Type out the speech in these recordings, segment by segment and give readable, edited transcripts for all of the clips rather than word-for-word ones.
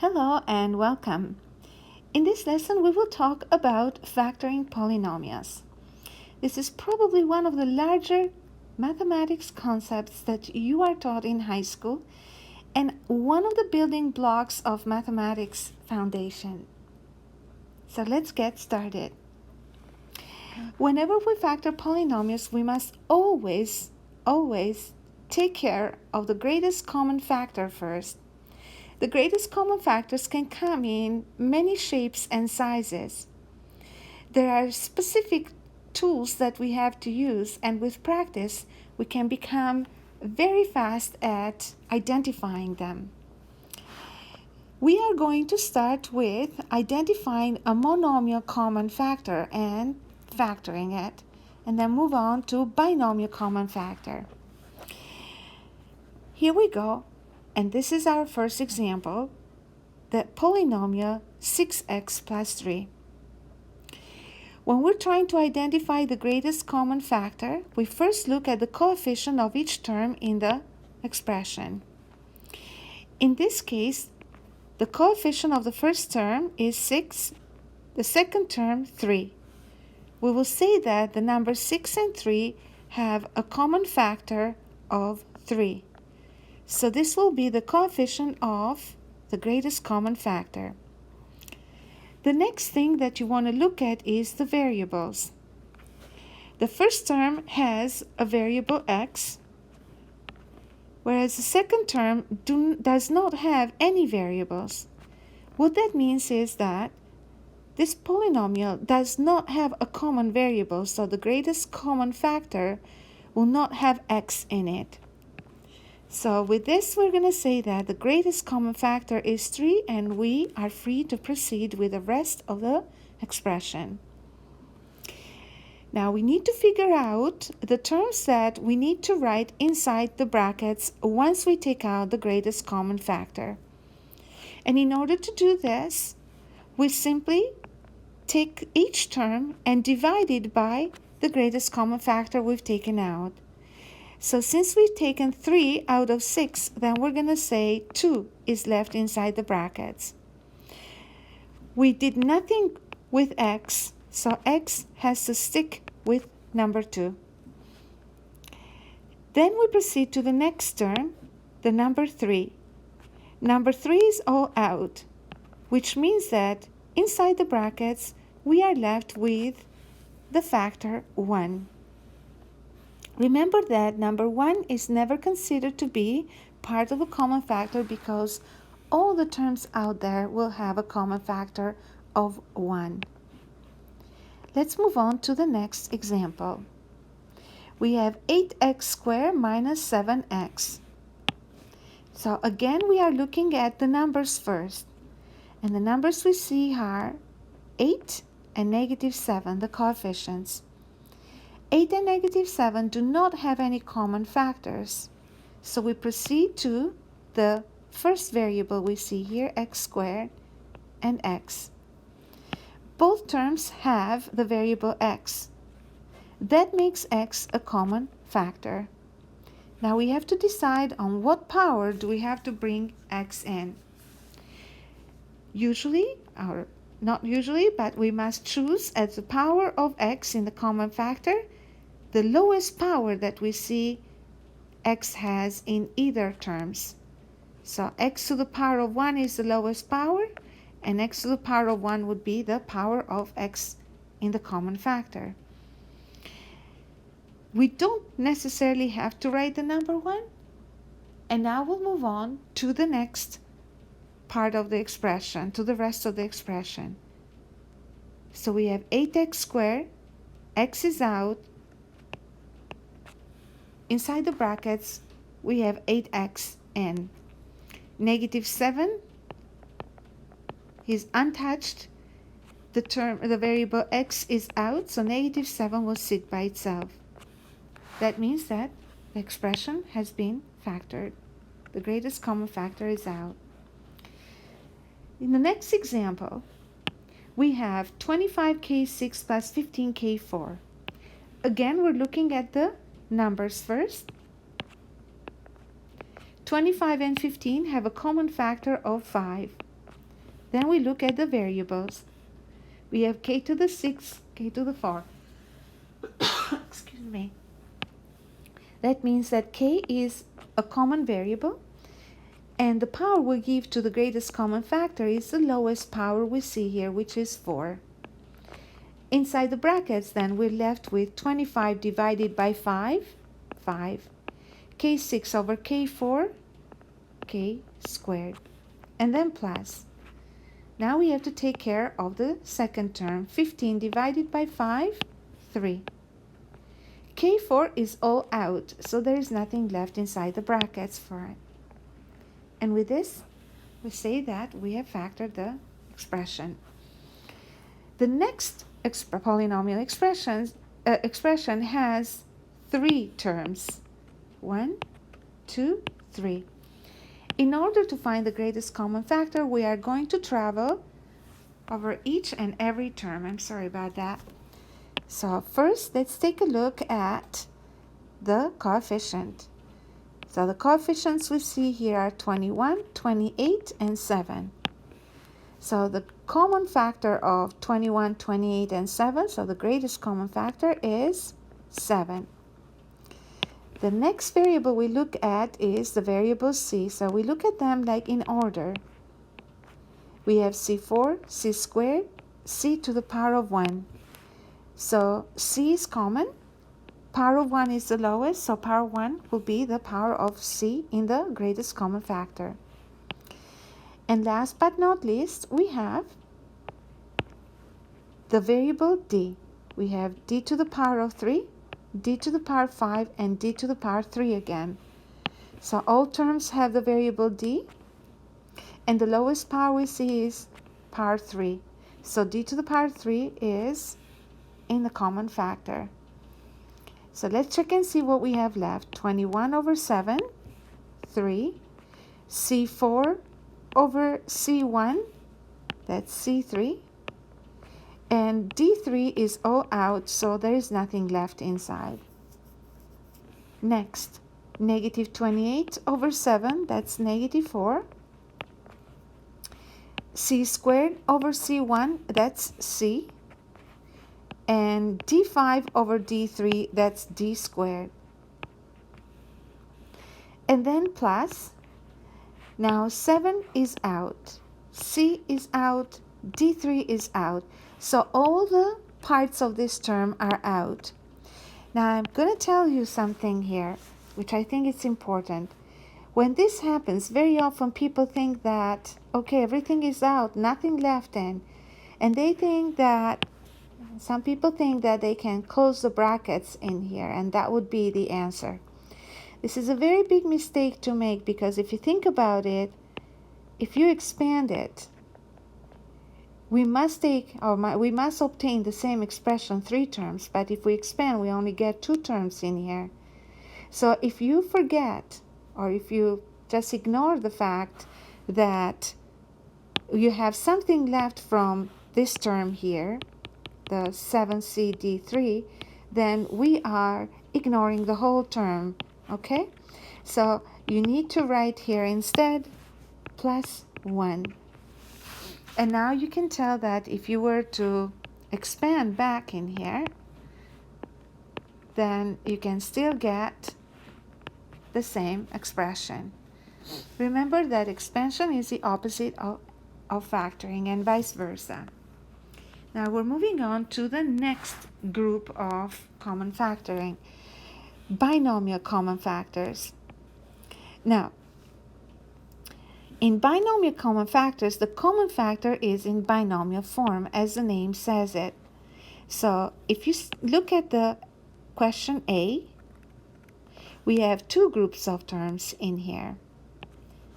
Hello and welcome. In this lesson, we will talk about factoring polynomials. This is probably one of the larger mathematics concepts that you are taught in high school and one of the building blocks of mathematics foundation. So let's get started. Whenever we factor polynomials, we must always take care of the greatest common factor first. The greatest common factors can come in many shapes and sizes. There are specific tools that we have to use, and with practice, we can become very fast at identifying them. We are going to start with identifying a monomial common factor and factoring it, and then move on to binomial common factor. Here we go. And this is our first example, the polynomial 6x plus 3. When we're trying to identify the greatest common factor, we first look at the coefficient of each term in the expression. In this case, the coefficient of the first term is 6, the second term 3. We will say that the numbers 6 and 3 have a common factor of 3. So this will be the coefficient of the greatest common factor. The next thing that you want to look at is the variables. The first term has a variable x, whereas the second term does not have any variables. What that means is that this polynomial does not have a common variable, so the greatest common factor will not have x in it. So with this, we're going to say that the greatest common factor is 3, and we are free to proceed with the rest of the expression. Now we need to figure out the terms that we need to write inside the brackets once we take out the greatest common factor. And in order to do this, we simply take each term and divide it by the greatest common factor we've taken out. So since we've taken 3 out of 6, then we're going to say 2 is left inside the brackets. We did nothing with x, so x has to stick with number 2. Then we proceed to the next term, the number 3. Number 3 is all out, which means that inside the brackets, we are left with the factor 1. Remember that number 1 is never considered to be part of a common factor because all the terms out there will have a common factor of 1. Let's move on to the next example. We have 8x squared minus 7x. So again, we are looking at the numbers first. And the numbers we see are 8 and negative 7, the coefficients. 8 and negative 7 do not have any common factors. So we proceed to the first variable we see here, x squared and x. Both terms have the variable x. That makes x a common factor. Now we have to decide on what power do we have to bring x in. Usually, or not usually, but we must choose as the power of x in the common factor the lowest power that we see x has in either terms. So x to the power of 1 is the lowest power, and x to the power of 1 would be the power of x in the common factor. We don't necessarily have to write the number 1, and now we'll move on to the next part of the expression, to the rest of the expression. So we have 8x squared, x is out. Inside the brackets, we have 8x in. Negative 7 is untouched. The variable x is out, so negative 7 will sit by itself. That means that the expression has been factored. The greatest common factor is out. In the next example, we have 25k6 plus 15k4. Again, we're looking at the numbers first. 25 and 15 have a common factor of 5. Then we look at the variables. We have k to the 6, k to the 4. Excuse me. That means that k is a common variable, and the power we give to the greatest common factor is the lowest power we see here, which is 4. Inside the brackets, then, we're left with 25 divided by 5, 5. K6 over K4, K squared. And then plus. Now we have to take care of the second term. 15 divided by 5, 3. K4 is all out, so there is nothing left inside the brackets for it. And with this, we say that we have factored the expression. The next polynomial expression has 3 terms. 1, 2, 3. In order to find the greatest common factor, we are going to travel over each and every term. I'm sorry about that. So first, let's take a look at the coefficient. So the coefficients we see here are 21, 28, and 7. So the common factor of 21, 28, and 7, so the greatest common factor is 7. The next variable we look at is the variable c. So we look at them like in order. We have c4, c squared, c to the power of 1. So c is common. Power of 1 is the lowest, so power 1 will be the power of c in the greatest common factor. And last but not least, we have the variable d. We have d to the power of 3, d to the power 5, and d to the power 3 again. So all terms have the variable d, and the lowest power we see is power 3. So d to the power 3 is in the common factor. So let's check and see what we have left. 21 over 7, 3. C4 over C1, that's C3. And D3 is all out, so there is nothing left inside. Next, negative 28 over 7, that's negative 4. C squared over C1, that's C. And D5 over D3, that's D squared. And then plus. Now 7 is out, C is out, D3 is out. So all the parts of this term are out. Now I'm going to tell you something here, which I think is important. When this happens, very often people think that, okay, everything is out, nothing left in. And they think that, some people think that they can close the brackets in here, and that would be the answer. This is a very big mistake to make, because if you think about it, if you expand it, we must obtain the same expression 3 terms, but if we expand, we only get 2 terms in here. So if you forget, or if you just ignore the fact that you have something left from this term here, the 7cd3, then we are ignoring the whole term, okay? So you need to write here instead plus 1. And now you can tell that if you were to expand back in here, then you can still get the same expression. Remember that expansion is the opposite of factoring, and vice versa. Now we're moving on to the next group of common factoring, binomial common factors. Now, in binomial common factors, the common factor is in binomial form, as the name says it. So if you look at the question A, we have 2 groups of terms in here.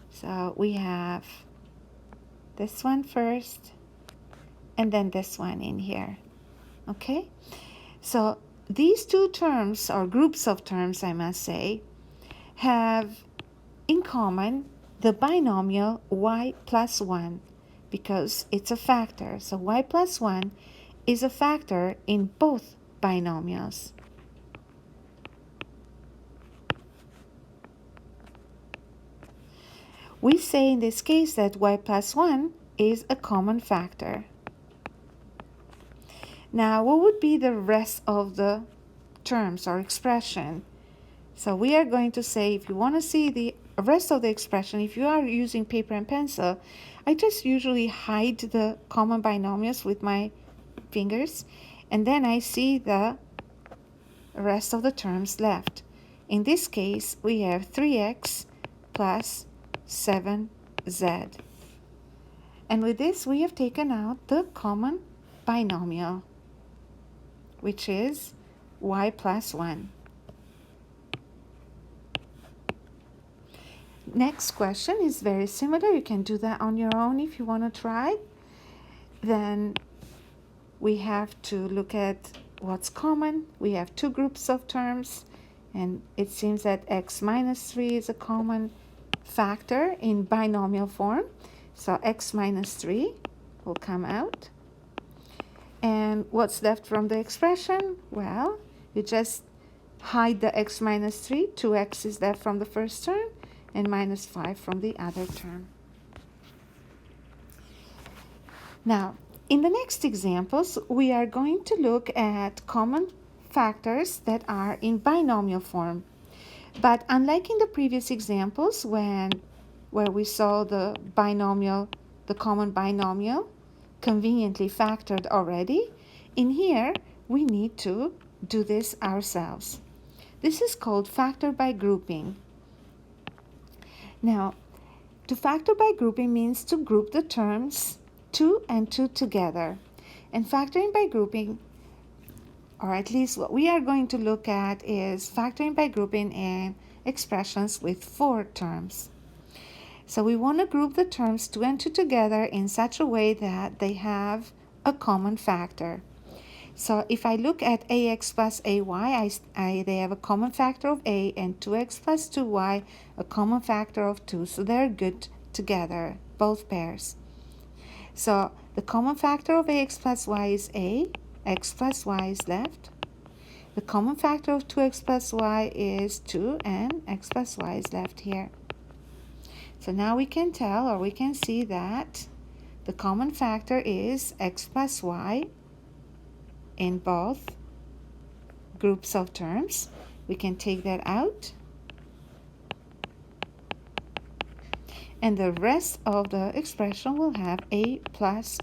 So we have this one first, and then this one in here, okay? So these 2 terms, or groups of terms I must say, have in common the binomial y plus 1, because it's a factor. So y plus 1 is a factor in both binomials. We say in this case that y plus 1 is a common factor. Now, what would be the rest of the terms or expression? So we are going to say, if you want to see the rest of the expression, if you are using paper and pencil, I just usually hide the common binomials with my fingers, and then I see the rest of the terms left. In this case, we have 3x plus 7z. And with this, we have taken out the common binomial, which is y plus 1. Next question is very similar. You can do that on your own if you want to try. Then we have to look at what's common. We have two groups of terms, and it seems that x minus 3 is a common factor in binomial form. So x minus 3 will come out. And what's left from the expression? Well, you just hide the x minus 3. 2x is left from the first term, and minus 5 from the other term. Now, in the next examples, we are going to look at common factors that are in binomial form. But unlike in the previous examples where we saw the common binomial conveniently factored already, in here we need to do this ourselves. This is called factor by grouping. Now, to factor by grouping means to group the terms 2 and 2 together. And factoring by grouping, or at least what we are going to look at, is factoring by grouping in expressions with 4 terms. So we want to group the terms 2 and 2 together in such a way that they have a common factor. So if I look at ax plus ay, they have a common factor of a, and 2x plus 2y, a common factor of 2. So they're good together, both pairs. So the common factor of ax plus y is a, x plus y is left. The common factor of 2x plus y is 2, and x plus y is left here. So now we can tell, or we can see that the common factor is x plus y in both groups of terms. We can take that out. And the rest of the expression will have a plus